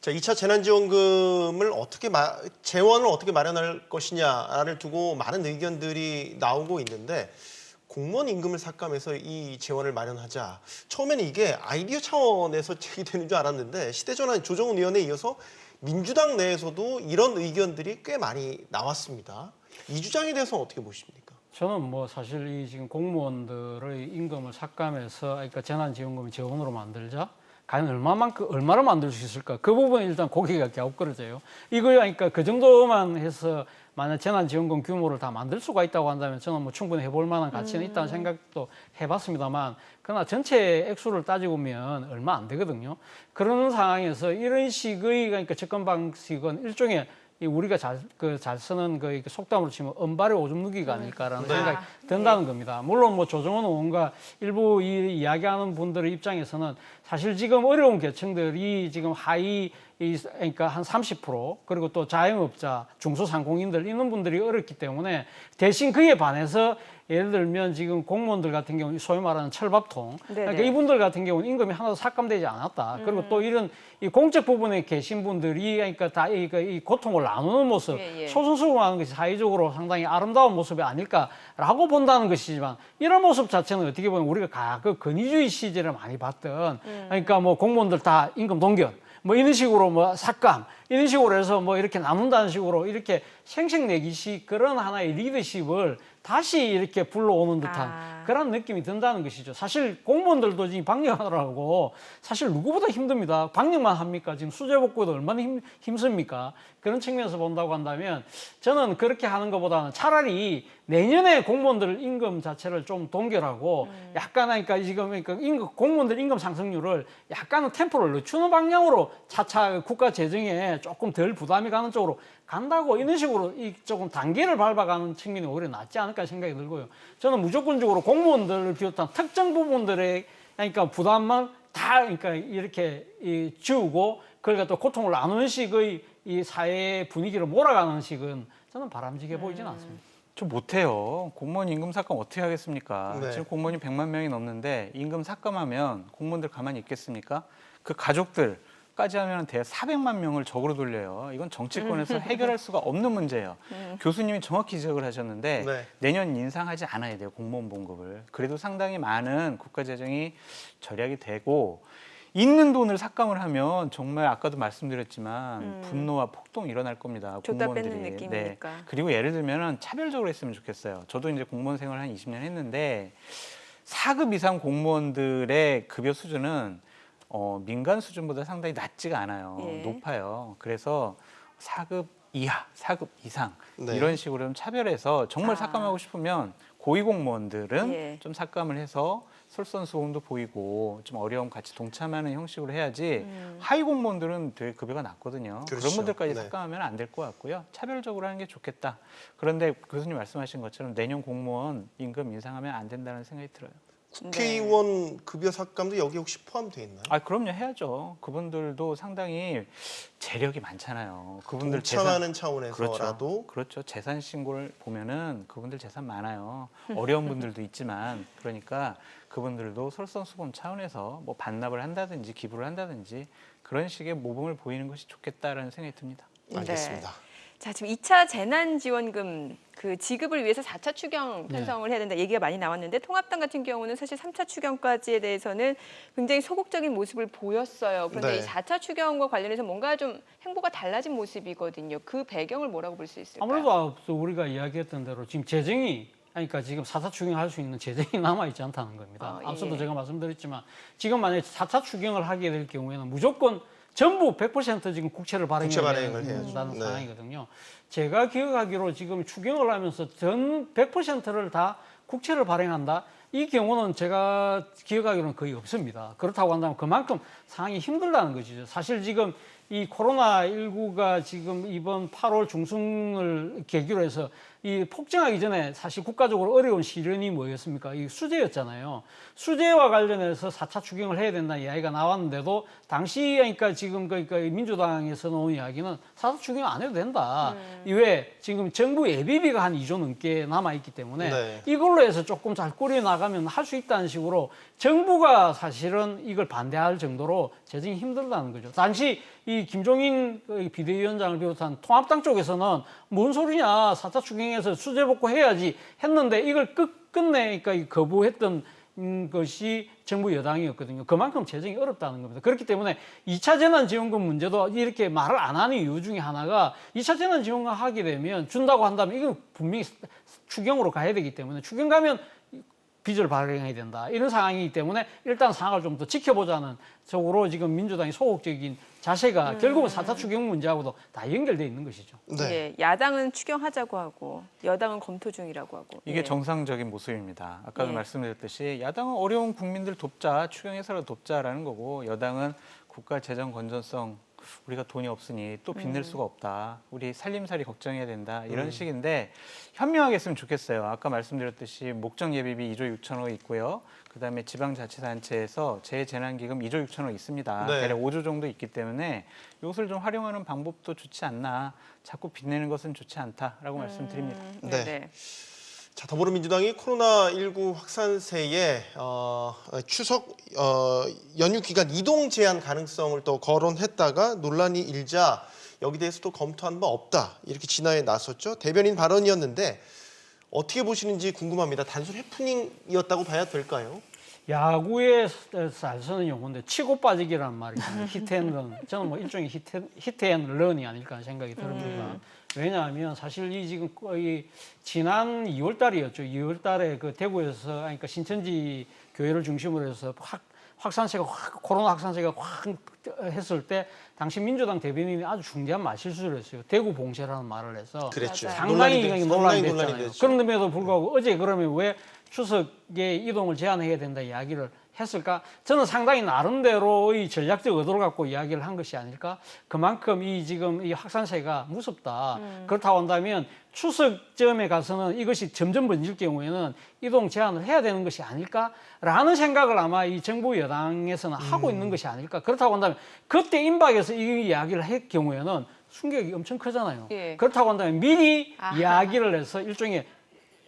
자, 2차 재난지원금을 재원을 어떻게 마련할 것이냐를 두고 많은 의견들이 나오고 있는데 공무원 임금을 삭감해서 이 재원을 마련하자. 처음에는 이게 아이디어 차원에서 제기되는 줄 알았는데 시대전환 조정훈 의원에 이어서 민주당 내에서도 이런 의견들이 꽤 많이 나왔습니다. 이 주장에 대해서 어떻게 보십니까? 저는 뭐 사실 이 지금 공무원들의 임금을 삭감해서 그러니까 재난지원금을 재원으로 만들자. 과연 얼마를 만들 수 있을까? 그 부분이 일단 고개가 갸웃거려져요. 이거 그러니까 그 정도만 해서 만약 재난지원금 규모를 다 만들 수가 있다고 한다면 저는 뭐 충분히 해볼 만한 가치는 있다는 생각도 해봤습니다만 그러나 전체 액수를 따지고 보면 얼마 안 되거든요. 그런 상황에서 이런 식의 그러니까 접근 방식은 일종의 우리가 잘 쓰는 그 속담으로 치면 은발의 오줌 누기가 아닐까라는 네. 생각이 든다는 겁니다. 물론 뭐 조정원 의원과 일부 이야기하는 분들의 입장에서는 사실 지금 어려운 계층들이 지금 그러니까 한 30% 그리고 또 자영업자, 중소상공인들 이런 분들이 어렵기 때문에 대신 그에 반해서 예를 들면 지금 공무원들 같은 경우는 소위 말하는 철밥통 그러니까 네네. 이분들 같은 경우는 임금이 하나도 삭감되지 않았다. 그리고 또 이런 이 공적 부분에 계신 분들이 그러니까 다 이 고통을 나누는 모습, 예, 예. 소승수긍하는 것이 사회적으로 상당히 아름다운 모습이 아닐까라고 본다는 것이지만 이런 모습 자체는 어떻게 보면 우리가 그 권위주의 시절에 많이 봤던 그러니까 뭐 공무원들 다 임금 동결 뭐 이런 식으로 뭐 삭감 이런 식으로 해서 뭐 이렇게 나눈다는 식으로 이렇게 생색내기식 그런 하나의 리더십을 다시 이렇게 불러오는 듯한 그런 느낌이 든다는 것이죠. 사실 공무원들도 지금 방역하느라고 사실 누구보다 힘듭니다. 방역만 합니까? 지금 수재복구도 얼마나 힘씁니까? 그런 측면에서 본다고 한다면 저는 그렇게 하는 것보다는 차라리 내년에 공무원들 임금 자체를 좀 동결하고 약간 그러니까 지금 그러니까 공무원들 임금 상승률을 약간은 템포를 늦추는 방향으로 차차 국가 재정에 조금 덜 부담이 가는 쪽으로 간다고 이런 식으로 조금 단계를 밟아가는 측면이 오히려 낫지 않을까 생각이 들고요. 저는 무조건적으로 공무원들을 비롯한 특정 부분들의 그러니까 부담만 다 그러니까 이렇게 지우고 그러니까 또 고통을 나누는 식의 이 사회 분위기를 몰아가는 식은 저는 바람직해 보이지는 않습니다. 저 못해요. 공무원 임금 삭감 어떻게 하겠습니까? 네. 지금 공무원이 100만 명이 넘는데 임금 삭감하면 공무원들 가만히 있겠습니까? 그 가족들까지 하면 대략 400만 명을 적으로 돌려요. 이건 정치권에서 해결할 수가 없는 문제예요. 교수님이 정확히 지적을 하셨는데 네. 내년 인상하지 않아야 돼요. 공무원 봉급을. 그래도 상당히 많은 국가 재정이 절약이 되고 있는 돈을 삭감을 하면 정말 아까도 말씀드렸지만 분노와 폭동이 일어날 겁니다. 줬다 공무원들이. 뺏는 느낌이니까. 그리고 예를 들면 차별적으로 했으면 좋겠어요. 저도 이제 공무원 생활 한 20년 했는데 4급 이상 공무원들의 급여 수준은 민간 수준보다 상당히 낮지가 않아요. 예. 높아요. 그래서 4급 이하, 4급 이상 네. 이런 식으로 좀 차별해서 정말 삭감하고 싶으면 고위공무원들은 예. 좀 삭감을 해서 솔선수범도 보이고 좀 어려움 같이 동참하는 형식으로 해야지 하위 공무원들은 되게 급여가 낮거든요. 그렇죠. 그런 분들까지 네. 삭감하면 안 될 것 같고요. 차별적으로 하는 게 좋겠다. 그런데 교수님 말씀하신 것처럼 내년 공무원 임금 인상하면 안 된다는 생각이 들어요. 국회의원 급여 삭감도 여기 혹시 포함되어 있나요? 아 그럼요 해야죠. 그분들도 상당히 재력이 많잖아요. 그분들 재산 동참하는 차원에서라도 그렇죠. 재산 신고를 보면은 그분들 재산 많아요. 어려운 분들도 있지만 그러니까 그분들도 솔선수범 차원에서 뭐 반납을 한다든지 기부를 한다든지 그런 식의 모범을 보이는 것이 좋겠다라는 생각이 듭니다. 알겠습니다. 자, 지금 2차 재난지원금 그 지급을 위해서 4차 추경 네. 편성을 해야 된다 얘기가 많이 나왔는데 통합당 같은 경우는 사실 3차 추경까지에 대해서는 굉장히 소극적인 모습을 보였어요. 그런데 네. 이 4차 추경과 관련해서 뭔가 좀 행보가 달라진 모습이거든요. 그 배경을 뭐라고 볼 수 있을까요? 아무래도 앞서 우리가 이야기했던 대로 지금 재정이 그러니까 지금 4차 추경할 수 있는 재정이 남아있지 않다는 겁니다. 예. 앞서도 제가 말씀드렸지만 지금 만약에 4차 추경을 하게 될 경우에는 무조건 전부 100% 지금 국채를 국채 발행을 발행해야 해야죠. 된다는 네. 상황이거든요. 제가 기억하기로 지금 추경을 하면서 전 100%를 다 국채를 발행한다. 이 경우는 제가 기억하기로는 거의 없습니다. 그렇다고 한다면 그만큼 상황이 힘들다는 것이죠. 사실 지금 이 코로나19가 지금 이번 8월 중순을 계기로 해서 이 폭증하기 전에 사실 국가적으로 어려운 시련이 뭐였습니까? 이 수재였잖아요. 수재와 관련해서 4차 추경을 해야 된다는 이야기가 나왔는데도 당시 그러니까 지금 그러니까 민주당에서 나온 이야기는 4차 추경 안 해도 된다. 이외에 지금 정부 예비비가 한 2조 넘게 남아 있기 때문에 네. 이걸로 해서 조금 잘 꾸려 나가면 할 수 있다는 식으로 정부가 사실은 이걸 반대할 정도로 재정이 힘들다는 거죠. 당시 이 김종인 비대위원장을 비롯한 통합당 쪽에서는 뭔 소리냐 4차 추경에서 수재 복구 해야지 했는데 이걸 끝내 그러니까 거부했던 것이 정부 여당이었거든요. 그만큼 재정이 어렵다는 겁니다. 그렇기 때문에 2차 재난지원금 문제도 이렇게 말을 안 하는 이유 중에 하나가 2차 재난지원금 하게 되면 준다고 한다면 이건 분명히 추경으로 가야 되기 때문에 추경 가면 빚을 발행해야 된다. 이런 상황이기 때문에 일단 상황을 좀 더 지켜보자는 쪽으로 지금 민주당이 소극적인 자세가 결국은 4차 추경 문제하고도 다 연결되어 있는 것이죠. 네. 예, 야당은 추경하자고 하고 여당은 검토 중이라고 하고. 이게 예. 정상적인 모습입니다. 아까도 예. 말씀드렸듯이 야당은 어려운 국민들 돕자, 추경해서라도 돕자라는 거고 여당은 국가 재정 건전성 우리가 돈이 없으니 또 빚낼 수가 없다. 우리 살림살이 걱정해야 된다. 이런 식인데 현명하게 했으면 좋겠어요. 아까 말씀드렸듯이 목적 예비비 2조 6천억 있고요. 그다음에 지방자치단체에서 재재난기금 2조 6천억 있습니다. 네. 대략 5조 정도 있기 때문에 이것을 좀 활용하는 방법도 좋지 않나. 자꾸 빚내는 것은 좋지 않다라고 말씀드립니다. 네. 네. 자, 더불어민주당이 코로나19 확산세에 추석 연휴 기간 이동 제한 가능성을 또 거론했다가 논란이 일자 여기 대해서도 검토한 바 없다 이렇게 진화에 나섰죠. 대변인 발언이었는데 어떻게 보시는지 궁금합니다. 단순 해프닝이었다고 봐야 될까요? 야구에서 안 쓰는 용어인데 치고 빠지기라는 말이 있습니다. 히트앤런. 저는 뭐 일종의 히트앤런이 아닐까 하는 생각이 듭니다. 왜냐하면 사실 이 지금 거의 지난 2월 달이었죠. 2월 달에 그 대구에서 그러니까 신천지 교회를 중심으로 해서 확산세가 코로나 확산세가 확 했을 때 당시 민주당 대변인이 아주 중대한 말실수를 했어요. 대구 봉쇄라는 말을 해서 그랬죠. 상당히 논란이 논란이 됐잖아요. 됐죠. 그런데도 불구하고 어제 그러면 왜 추석에 이동을 제한해야 된다 이야기를 했을까? 저는 상당히 나름대로의 전략적 의도를 갖고 이야기를 한 것이 아닐까? 그만큼 이 지금 이 확산세가 무섭다. 그렇다고 한다면 추석쯤에 가서는 이것이 점점 번질 경우에는 이동 제한을 해야 되는 것이 아닐까라는 생각을 아마 이 정부 여당에서는 하고 있는 것이 아닐까. 그렇다고 한다면 그때 임박해서 이 이야기를 할 경우에는 충격이 엄청 크잖아요. 예. 그렇다고 한다면 미리 아하. 이야기를 해서 일종의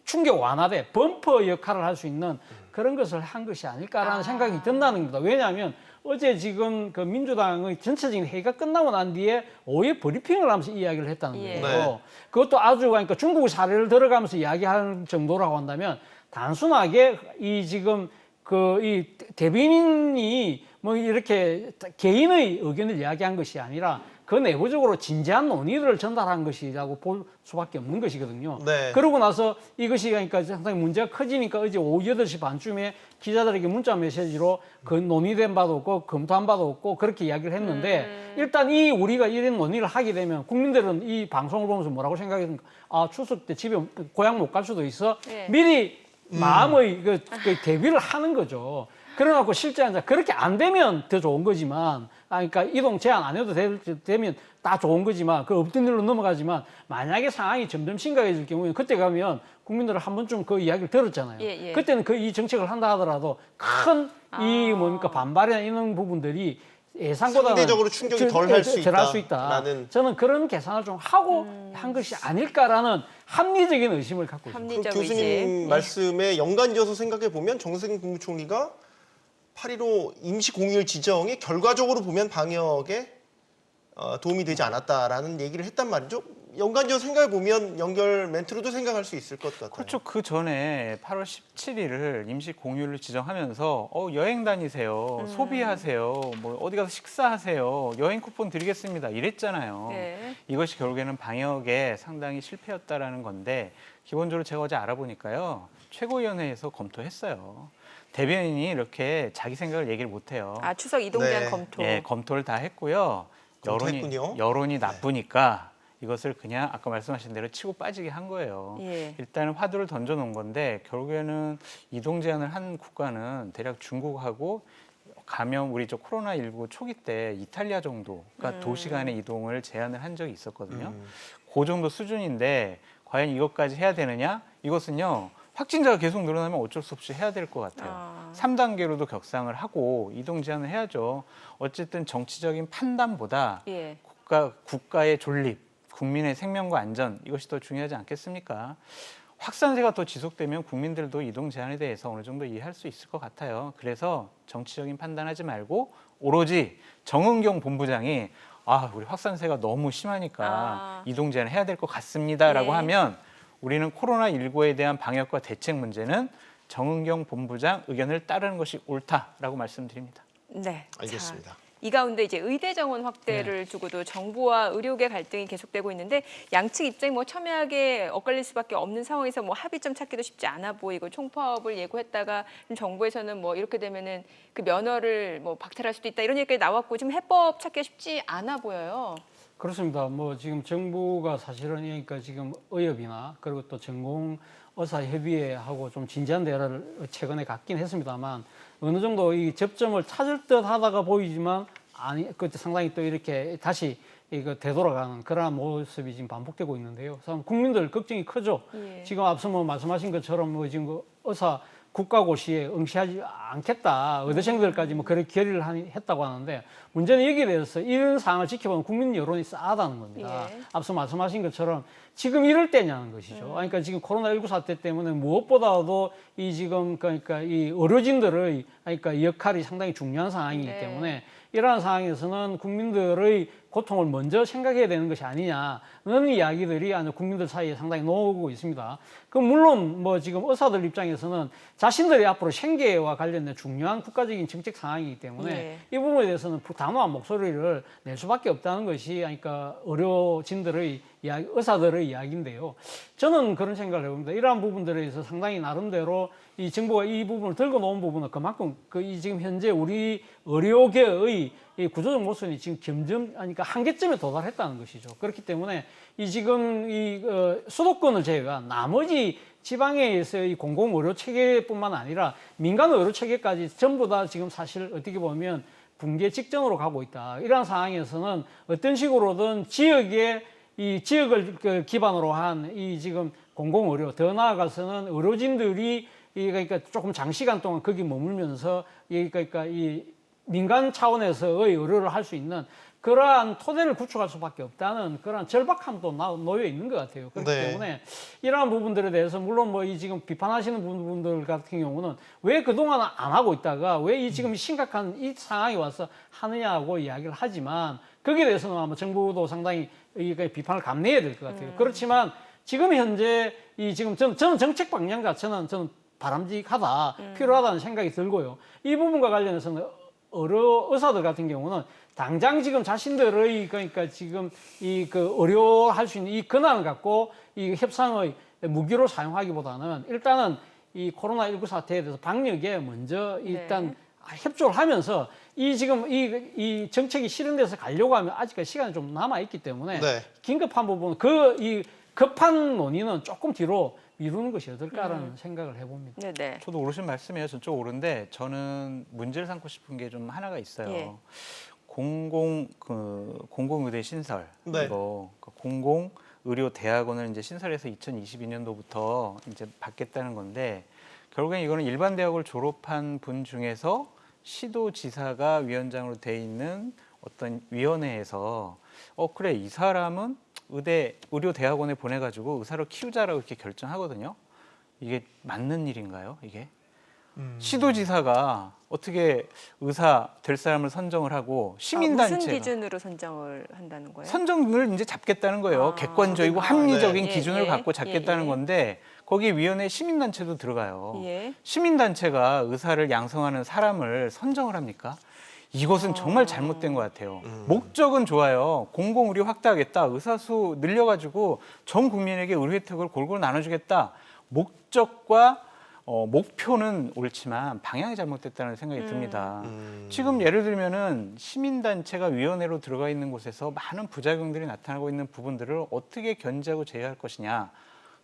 충격 완화돼 범퍼 역할을 할 수 있는 그런 것을 한 것이 아닐까라는 생각이 든다는 겁니다. 왜냐하면 어제 지금 그 민주당의 전체적인 회의가 끝나고 난 뒤에 오후에 브리핑을 하면서 이야기를 했다는 거예요. 네. 그것도 아주 그러니까 중국 사례를 들어가면서 이야기하는 정도라고 한다면 단순하게 이 지금 그 이 대변인이 뭐 이렇게 개인의 의견을 이야기한 것이 아니라 그 내부적으로 진지한 논의를 전달한 것이라고 볼 수밖에 없는 것이거든요. 네. 그러고 나서 이것이 그러니까 상당히 문제가 커지니까 어제 오후 8시 반쯤에 기자들에게 문자 메시지로 그 논의된 바도 없고 검토한 바도 없고 그렇게 이야기를 했는데 일단 이 우리가 이런 논의를 하게 되면 국민들은 이 방송을 보면서 뭐라고 생각했습니까? 아, 추석 때 집에 고향 못 갈 수도 있어. 네. 미리 마음의 그 대비를 하는 거죠. 그래갖고 실제 이제 그렇게 안 되면 더 좋은 거지만, 그러니까 이동 제한 안 해도 되면 다 좋은 거지만, 그 없던 일로 넘어가지만, 만약에 상황이 점점 심각해질 경우에는 그때 가면 국민들은 한 번쯤 그 이야기를 들었잖아요. 예, 예. 그때는 그 이 정책을 한다 하더라도 큰 이 뭡니까 반발이나 이런 부분들이 예상보다는 상대적으로 충격이 덜 할 수 덜할 수 있다. 있다. 라는. 저는 그런 계산을 좀 하고 한 것이 아닐까라는 합리적인 의심을 갖고 있습니다. 그 합리적 의심. 교수님 말씀에 연관지어서 생각해 보면 정세균 국무총리가 8.15 임시 공휴일 지정이 결과적으로 보면 방역에 도움이 되지 않았다라는 얘기를 했단 말이죠. 연관지어서 생각해 보면 연결 멘트로도 생각할 수 있을 것 같아요. 그렇죠. 그 전에 8월 17일을 임시 공휴일을 지정하면서 여행 다니세요, 소비하세요, 뭐 어디 가서 식사하세요, 여행 쿠폰 드리겠습니다 이랬잖아요. 네. 이것이 결국에는 방역에 상당히 실패였다라는 건데 기본적으로 제가 어제 알아보니까요 최고위원회에서 검토했어요. 대변인이 이렇게 자기 생각을 얘기를 못해요. 아, 추석 이동 제한 네. 검토. 예, 검토를 다 했고요. 검토했군요. 여론이 나쁘니까 이것을 그냥 아까 말씀하신 대로 치고 빠지게 한 거예요. 예. 일단은 화두를 던져놓은 건데 결국에는 이동 제한을 한 국가는 대략 중국하고 감염 우리 저 코로나19 초기 때 이탈리아 정도가 도시 간의 이동을 제한을 한 적이 있었거든요. 그 정도 수준인데 과연 이것까지 해야 되느냐? 이것은요. 확진자가 계속 늘어나면 어쩔 수 없이 해야 될 것 같아요. 3단계로도 격상을 하고 이동 제한을 해야죠. 어쨌든 정치적인 판단보다 예. 국가의 존립, 국민의 생명과 안전 이것이 더 중요하지 않겠습니까? 확산세가 더 지속되면 국민들도 이동 제한에 대해서 어느 정도 이해할 수 있을 것 같아요. 그래서 정치적인 판단하지 말고 오로지 정은경 본부장이 우리 확산세가 너무 심하니까 이동 제한 해야 될 것 같습니다라고 예. 하면 우리는 코로나19에 대한 방역과 대책 문제는 정은경 본부장 의견을 따르는 것이 옳다라고 말씀드립니다. 네. 알겠습니다. 자, 이 가운데 이제 의대 정원 확대를 두고도 정부와 의료계 갈등이 계속되고 있는데 양측 입장이 뭐 첨예하게 엇갈릴 수밖에 없는 상황에서 뭐 합의점 찾기도 쉽지 않아 보이고 총파업을 예고했다가 정부에서는 뭐 이렇게 되면은 그 면허를 뭐 박탈할 수도 있다 이런 얘기까지 나왔고 지금 해법 찾기가 쉽지 않아 보여요. 그렇습니다. 뭐 지금 정부가 사실은 그러니까 지금 의협이나 그리고 또 전공 의사협의회하고 좀 진지한 대화를 최근에 갖긴 했습니다만 어느 정도 이 접점을 찾을 듯 하다가 보이지만 아니 그때 상당히 또 이렇게 다시 이거 되돌아가는 그러한 모습이 지금 반복되고 있는데요. 국민들 걱정이 크죠. 예. 지금 앞서 뭐 말씀하신 것처럼 뭐 지금 그 의사 국가고시에 응시하지 않겠다. 의대생들까지 뭐 그런 결의를 했다고 하는데 문제는 여기에 대해서 이런 상황을 지켜보면 국민 여론이 싸하다는 겁니다. 예. 앞서 말씀하신 것처럼 지금 이럴 때냐는 것이죠. 그러니까 지금 코로나19 사태 때문에 무엇보다도 이 지금 그러니까 이 의료진들의 그러니까 역할이 상당히 중요한 상황이기 네. 때문에 이러한 상황에서는 국민들의 고통을 먼저 생각해야 되는 것이 아니냐는 이야기들이 아주 국민들 사이에 상당히 나오고 있습니다. 그 물론 뭐 지금 의사들 입장에서는 자신들이 앞으로 생계와 관련된 중요한 국가적인 정책 상황이기 때문에 예. 이 부분에 대해서는 단호한 목소리를 낼 수밖에 없다는 것이 그러니까 의료진들의 이야기, 의사들의 이야기인데요. 저는 그런 생각을 해봅니다. 이러한 부분들에 대해서 상당히 나름대로 이 정부가 이 부분을 들고 놓은 부분은 그만큼 이 지금 현재 우리 의료계의 이 구조적 모순이 지금 그러니까 한계점에 도달했다는 것이죠. 그렇기 때문에 이 지금 이 수도권을 제외한 나머지 지방에서의 이 공공의료 체계뿐만 아니라 민간 의료 체계까지 전부 다 지금 사실 어떻게 보면 붕괴 직전으로 가고 있다. 이러한 상황에서는 어떤 식으로든 이 지역을 기반으로 한 이 지금 공공의료 더 나아가서는 의료진들이 그러니까 조금 장시간 동안 거기 머물면서 그러니까 이 민간 차원에서의 의료를 할 수 있는 그러한 토대를 구축할 수밖에 없다는 그런 절박함도 놓여 있는 것 같아요. 그렇기 네. 때문에 이러한 부분들에 대해서 물론 뭐 이 지금 비판하시는 분들 같은 경우는 왜 그동안 안 하고 있다가 왜 이 지금 심각한 이 상황이 와서 하느냐고 이야기를 하지만 거기에 대해서는 아마 정부도 상당히 이 비판을 감내해야 될 것 같아요. 그렇지만 지금 현재 이 지금 저는 정책 방향 자체는 저는 바람직하다, 필요하다는 생각이 들고요. 이 부분과 관련해서는 의사들 같은 경우는 당장 지금 자신들의 그러니까 지금 이 그 의료할 수 있는 이 권한을 갖고 이 협상의 무기로 사용하기보다는 일단은 이 코로나19 사태에 대해서 방역에 먼저 일단 협조를 하면서 이 지금 이 정책이 실현돼서 가려고 하면 아직까지 시간이 좀 남아 있기 때문에 긴급한 부분 이 급한 논의는 조금 뒤로 미루는 것이 어떨까라는 생각을 해봅니다. 네네. 저도 오르신 말씀이에요. 전적 옳은데 저는 문제를 삼고 싶은 게 좀 하나가 있어요. 예. 공공의대 신설 네. 이거 공공 의료 대학원을 이제 신설해서 2022년도부터 이제 받겠다는 건데 결국엔 이거는 일반 대학을 졸업한 분 중에서 시도지사가 위원장으로 돼 있는 어떤 위원회에서 그래 이 사람은 의료 대학원에 보내가지고 의사로 키우자라고 이렇게 결정하거든요. 이게 맞는 일인가요? 이게? 시도지사가 어떻게 의사 될 사람을 선정을 하고 시민단체가 무슨 기준으로 선정을 한다는 거예요? 선정을 이제 잡겠다는 거예요. 객관적이고 합리적인 네. 기준을 예, 갖고 잡겠다는 예. 건데 거기 위원회 시민단체도 들어가요. 예. 시민단체가 의사를 양성하는 사람을 선정을 합니까? 이것은 정말 잘못된 것 같아요. 목적은 좋아요. 공공의료 확대하겠다. 의사 수 늘려가지고 전 국민에게 의료 혜택을 골고루 나눠주겠다. 목적과 목표는 옳지만 방향이 잘못됐다는 생각이 듭니다. 지금 예를 들면은 시민단체가 위원회로 들어가 있는 곳에서 많은 부작용들이 나타나고 있는 부분들을 어떻게 견제하고 제어할 것이냐.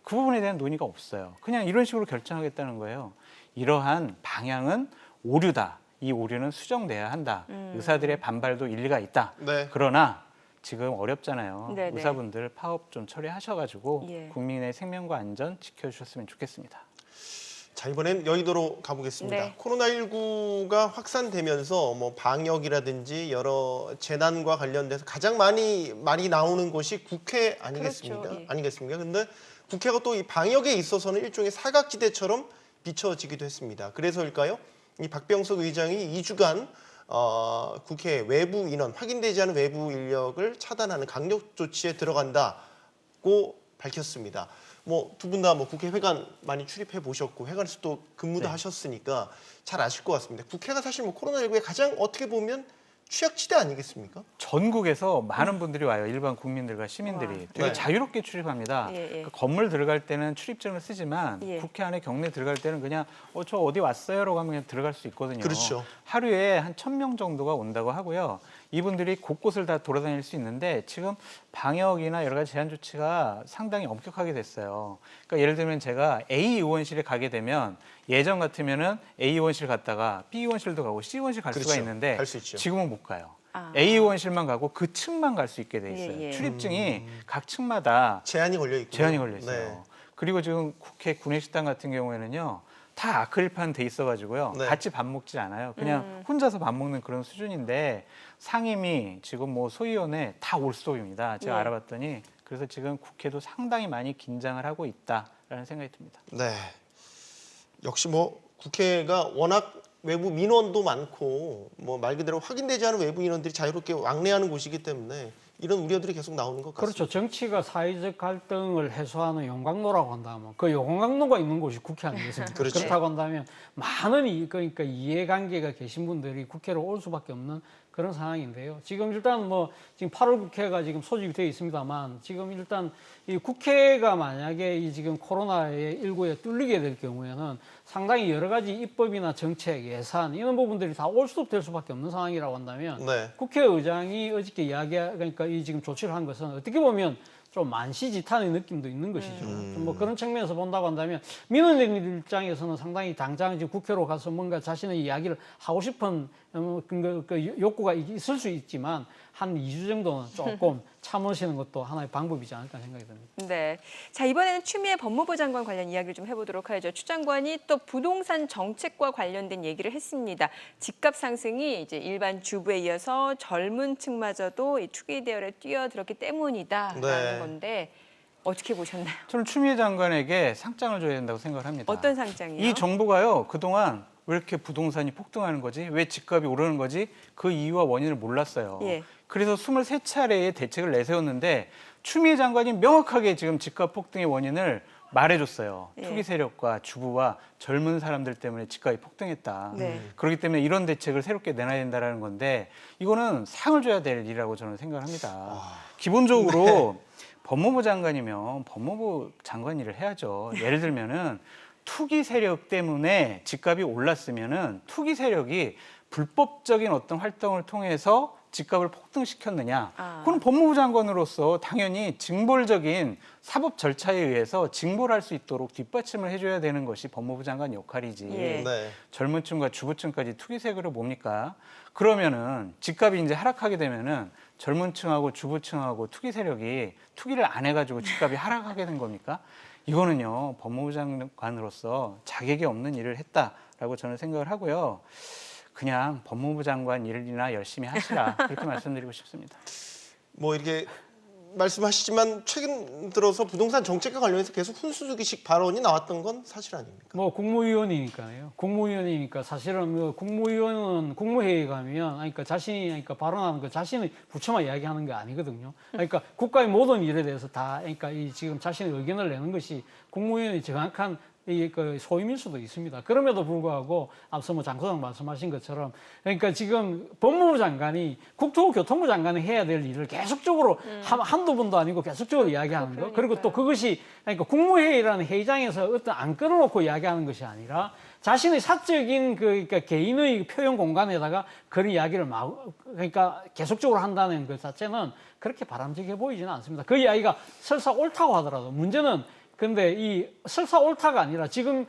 그 부분에 대한 논의가 없어요. 그냥 이런 식으로 결정하겠다는 거예요. 이러한 방향은 오류다. 이 오류는 수정돼야 한다. 의사들의 반발도 일리가 있다. 네. 그러나 지금 어렵잖아요. 네네. 의사분들 파업 좀 처리하셔가지고 예. 국민의 생명과 안전 지켜주셨으면 좋겠습니다. 자, 이번엔 여의도로 가보겠습니다. 네. 코로나19가 확산되면서 뭐 방역이라든지 여러 재난과 관련돼서 가장 많이 말이 나오는 곳이 국회 아니겠습니까? 그렇죠. 예. 아니겠습니까? 근데 국회가 또 이 방역에 있어서는 일종의 사각지대처럼 비춰지기도 했습니다. 그래서일까요? 이 박병석 의장이 2주간 국회 외부 인원, 확인되지 않은 외부 인력을 차단하는 강력 조치에 들어간다고 밝혔습니다. 뭐 두 분 다 뭐 국회 회관 많이 출입해 보셨고 회관에서 또 근무도 하셨으니까 잘 아실 것 같습니다. 국회가 사실 뭐 코로나19에 가장 어떻게 보면 취약지대 아니겠습니까? 전국에서 많은 분들이 와요. 일반 국민들과 시민들이 와. 되게 네. 자유롭게 출입합니다. 예, 예. 그러니까 건물 들어갈 때는 출입증을 쓰지만 예. 국회 안에 경내 들어갈 때는 그냥 저 어디 왔어요라고 하면 그냥 들어갈 수 있거든요. 그렇죠. 하루에 한 1,000명 정도가 온다고 하고요. 이분들이 곳곳을 다 돌아다닐 수 있는데 지금 방역이나 여러 가지 제한 조치가 상당히 엄격하게 됐어요. 그러니까 예를 들면 제가 A 의원실에 가게 되면 예전 같으면은 A 의원실 갔다가 B 의원실도 가고 C 의원실 갈 수가 그렇죠. 있는데 갈 수 있죠. 지금은 못 가요. 아. A 의원실만 가고 그 층만 갈 수 있게 돼 있어요. 예, 예. 출입증이 각 층마다 제한이 걸려 있고 제한이 걸려 있어요. 네. 그리고 지금 국회 구내식당 같은 경우에는요. 다 아크릴판 돼 있어가지고요. 네. 같이 밥 먹지 않아요. 그냥 혼자서 밥 먹는 그런 수준인데 상임위 지금 뭐 소위원회 다 올소입니다. 제가 예. 알아봤더니 그래서 지금 국회도 상당히 많이 긴장을 하고 있다라는 생각이 듭니다. 네. 역시 뭐 국회가 워낙 외부 민원도 많고 뭐 말 그대로 확인되지 않은 외부 인원들이 자유롭게 왕래하는 곳이기 때문에 이런 우려들이 계속 나오는 것 같습니다. 그렇죠. 정치가 사회적 갈등을 해소하는 용광로라고 한다면 그 용광로가 있는 곳이 국회 아니겠습니까? 그렇죠. 그렇다고 한다면 많은 그러니까 이해관계가 계신 분들이 국회로 올 수밖에 없는 그런 상황인데요. 지금 일단 뭐 지금 8월 국회가 지금 소집이 되어 있습니다만 지금 일단 이 국회가 만약에 이 지금 코로나19에 뚫리게 될 경우에는 상당히 여러 가지 입법이나 정책, 예산 이런 부분들이 다 올수될 수밖에 없는 상황이라고 한다면 네. 국회의장이 어저께 그러니까 이 지금 조치를 한 것은 어떻게 보면 좀 만시지탄의 느낌도 있는 것이죠. 좀뭐 그런 측면에서 본다고 한다면 민원인들 입장에서는 상당히 당장 지금 국회로 가서 뭔가 자신의 이야기를 하고 싶은 그 욕구가 있을 수 있지만 한 2주 정도는 조금 참으시는 것도 하나의 방법이지 않을까 생각이 듭니다. 네. 자, 이번에는 추미애 법무부 장관 관련 이야기를 좀 해보도록 하죠. 추 장관이 또 부동산 정책과 관련된 얘기를 했습니다. 집값 상승이 이제 일반 주부에 이어서 젊은 층마저도 이 투기 대열에 뛰어들었기 때문이다라는 네. 건데 어떻게 보셨나요? 저는 추미애 장관에게 상장을 줘야 된다고 생각을 합니다. 어떤 상장이요? 이 정부가요, 그동안 왜 이렇게 부동산이 폭등하는 거지? 왜 집값이 오르는 거지? 그 이유와 원인을 몰랐어요. 예. 그래서 23차례의 대책을 내세웠는데 추미애 장관이 명확하게 지금 집값 폭등의 원인을 말해줬어요. 예. 투기 세력과 주부와 젊은 사람들 때문에 집값이 폭등했다. 네. 그렇기 때문에 이런 대책을 새롭게 내놔야 된다는 건데 이거는 상을 줘야 될 일이라고 저는 생각을 합니다. 기본적으로 법무부 장관이면 법무부 장관 일을 해야죠. 예를 들면은 투기 세력 때문에 집값이 올랐으면은 투기 세력이 불법적인 어떤 활동을 통해서 집값을 폭등시켰느냐? 그건 법무부 장관으로서 당연히 징벌적인 사법 절차에 의해서 징벌할 수 있도록 뒷받침을 해줘야 되는 것이 법무부 장관 역할이지. 예. 네. 젊은 층과 주부층까지 투기 세력으로 뭡니까? 그러면은 집값이 이제 하락하게 되면은 젊은 층하고 주부층하고 투기 세력이 투기를 안 해가지고 집값이 하락하게 된 겁니까? 이거는요, 법무부 장관으로서 자격이 없는 일을 했다라고 저는 생각을 하고요. 그냥 법무부 장관 일이나 열심히 하시라 그렇게 말씀드리고 싶습니다. 뭐 이렇게 말씀하시지만 최근 들어서 부동산 정책과 관련해서 계속 훈수두기식 발언이 나왔던 건 사실 아닙니까? 뭐 국무위원이니까요. 국무위원이니까 사실은 뭐 국무위원은 국무회의에 가면 그러니까 자신이 그러니까 발언하는 거 자신의 부처만 이야기하는 게 아니거든요. 그러니까 국가의 모든 일에 대해서 다 그러니까 이 지금 자신의 의견을 내는 것이 국무위원이 정확한 그 소임일 수도 있습니다. 그럼에도 불구하고 앞서 뭐 장 소장 말씀하신 것처럼 그러니까 지금 법무부 장관이 국토교통부 장관이 해야 될 일을 계속적으로 한두 번도 아니고 계속적으로 이야기하는 거. 그리고 또 그것이 그러니까 국무회의라는 회의장에서 어떤 안 끌어놓고 이야기하는 것이 아니라 자신의 사적인 그러니까 개인의 표현 공간에다가 그런 이야기를 그러니까 계속적으로 한다는 것 자체는 그렇게 바람직해 보이지는 않습니다. 그 이야기가 설사 옳다고 하더라도 문제는 근데 이 설사 옳다가 아니라 지금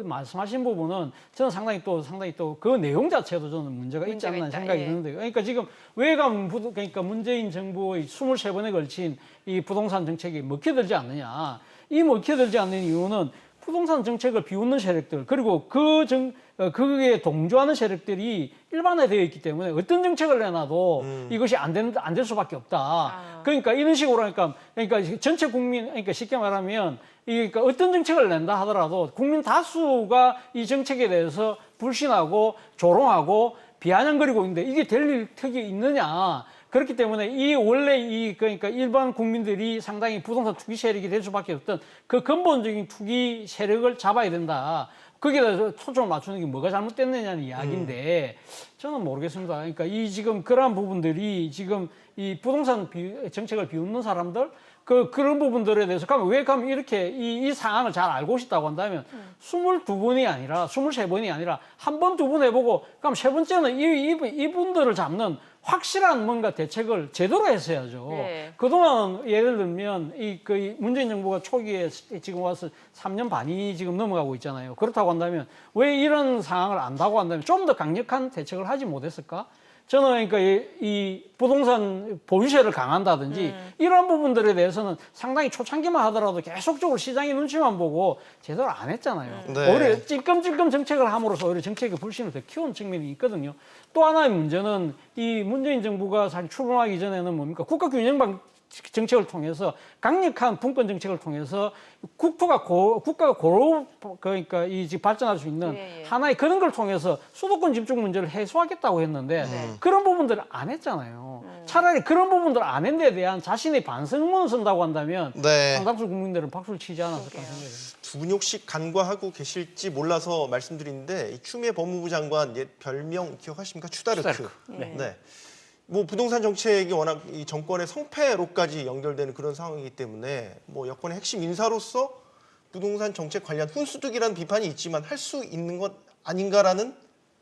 말씀하신 부분은 저는 상당히 또 그 내용 자체도 저는 문제가 있지 않나 생각이 드는데요. 그러니까 지금 그러니까 문재인 정부의 23번에 걸친 이 부동산 정책이 먹혀들지 않느냐. 이 먹혀들지 않는 이유는 부동산 정책을 비웃는 세력들 그리고 그에 동조하는 세력들이 일반화되어 있기 때문에 어떤 정책을 내놔도 이것이 안 될 수밖에 없다. 그러니까 이런 식으로 그러니까 전체 국민 그러니까 쉽게 말하면 그러니까 어떤 정책을 낸다 하더라도 국민 다수가 이 정책에 대해서 불신하고 조롱하고 비아냥거리고 있는데 이게 될 턱이 있느냐. 그렇기 때문에 원래 그러니까 일반 국민들이 상당히 부동산 투기 세력이 될 수밖에 없던 그 근본적인 투기 세력을 잡아야 된다. 거기에 대해서 초점을 맞추는 게 뭐가 잘못됐느냐는 이야기인데 저는 모르겠습니다. 그러니까 지금 그러한 부분들이 지금 이 부동산 정책을 비웃는 사람들 그런 부분들에 대해서 왜 이렇게 이 상황을 잘 알고 싶다고 한다면 22번이 아니라 23번이 아니라 한 번, 두 번 해보고 그럼 세 번째는 이분들을 잡는 확실한 뭔가 대책을 제대로 했어야죠. 네. 그동안 예를 들면 문재인 정부가 초기에 지금 와서 3년 반이 지금 넘어가고 있잖아요. 그렇다고 한다면 왜 이런 상황을 안다고 한다면 좀 더 강력한 대책을 하지 못했을까? 저는 그러니까 이 부동산 보유세를 강한다든지 이런 부분들에 대해서는 상당히 초창기만 하더라도 계속적으로 시장의 눈치만 보고 제대로 안 했잖아요. 네. 오히려 찔끔찔끔 정책을 함으로써 오히려 정책의 불신을 더 키운 측면이 있거든요. 또 하나의 문제는 이 문재인 정부가 사실 출범하기 전에는 뭡니까? 국가균형방 정책을 통해서 강력한 분권 정책을 통해서 국가가 그러니까 지금 발전할 수 있는 하나의 그런 걸 통해서 수도권 집중 문제를 해소하겠다고 했는데 그런 부분들을 안 했잖아요. 차라리 그런 부분들을 안 했는 데 대한 자신의 반성문을 쓴다고 한다면 네. 상당수 국민들은 박수를 치지 않았을까 생각이 듭니다. 두 분이 혹시 간과하고 계실지 몰라서 말씀드리는데 이 추미애 법무부 장관 옛 별명 기억하십니까? 추다르크. 네. 뭐 부동산 정책이 워낙 이 정권의 성패로까지 연결되는 그런 상황이기 때문에 뭐 여권의 핵심 인사로서 부동산 정책 관련 훈수두기라는 비판이 있지만 할 수 있는 것 아닌가라는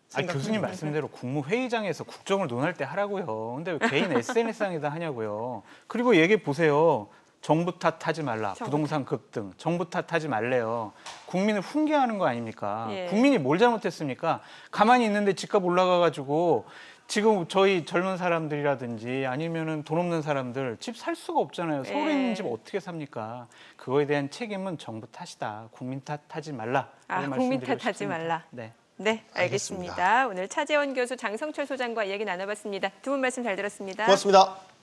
생각. 교수님 말씀대로 국무회의장에서 국정을 논할 때 하라고요. 근데 왜 개인 SNS상에다 하냐고요. 그리고 얘기해 보세요. 정부 탓하지 말라. 부동산 급등. 정부 탓하지 말래요. 국민을 훈계하는 거 아닙니까? 예. 국민이 뭘 잘못했습니까? 가만히 있는데 집값 올라가가지고 지금 저희 젊은 사람들이라든지 아니면은 돈 없는 사람들 집 살 수가 없잖아요. 서울에 있는 집 어떻게 삽니까? 그거에 대한 책임은 정부 탓이다. 국민 탓하지 말라. 국민 탓하지 말라. 네. 네, 알겠습니다. 오늘 차재원 교수, 장성철 소장과 이야기 나눠봤습니다. 두 분 말씀 잘 들었습니다. 고맙습니다.